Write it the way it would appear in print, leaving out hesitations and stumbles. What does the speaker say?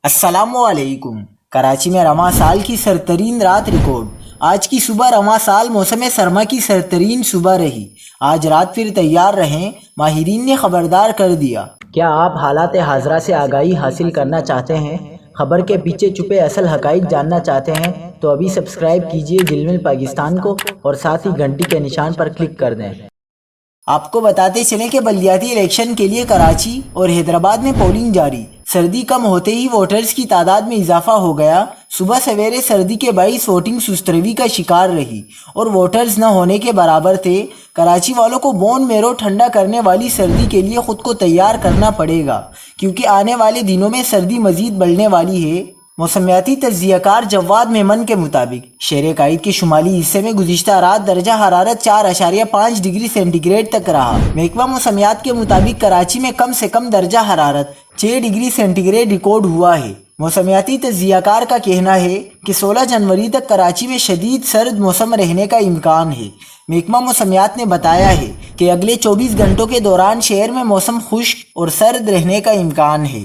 السلام علیکم۔ کراچی میں رواں سال کی سرترین رات ریکارڈ۔ آج کی صبح رواں سال موسم سرما کی سرترین صبح رہی۔ آج رات پھر تیار رہیں، ماہرین نے خبردار کر دیا۔ کیا آپ حالات حاضرہ سے آگاہی حاصل کرنا چاہتے ہیں؟ خبر کے پیچھے چھپے اصل حقائق جاننا چاہتے ہیں تو ابھی سبسکرائب کیجئے دل مل پاکستان کو اور ساتھ ہی گھنٹی کے نشان پر کلک کر دیں۔ آپ کو بتاتے چلیں کہ بلدیاتی الیکشن کے لیے کراچی اور حیدرآباد میں پولنگ جاری۔ سردی کم ہوتے ہی ووٹرز کی تعداد میں اضافہ ہو گیا۔ صبح سویرے سردی کے باعث ووٹنگ سست روی کا شکار رہی اور ووٹرز نہ ہونے کے برابر تھے۔ کراچی والوں کو بون میرو ٹھنڈا کرنے والی سردی کے لیے خود کو تیار کرنا پڑے گا، کیونکہ آنے والے دنوں میں سردی مزید بڑھنے والی ہے۔ موسمیاتی تجزیہ کار جواد میمن کے مطابق شہر قائد کے شمالی حصے میں گزشتہ رات درجہ حرارت 4.5 ڈگری سینٹی گریڈ تک رہا۔ محکمہ موسمیات کے مطابق کراچی میں کم سے کم درجہ حرارت 6 ڈگری سینٹی گریڈ ریکارڈ ہوا ہے۔ موسمیاتی تجزیہ کار کا کہنا ہے کہ 16 جنوری تک کراچی میں شدید سرد موسم رہنے کا امکان ہے۔ محکمہ موسمیات نے بتایا ہے کہ اگلے 24 گھنٹوں کے دوران شہر میں موسم خشک اور سرد رہنے کا امکان ہے۔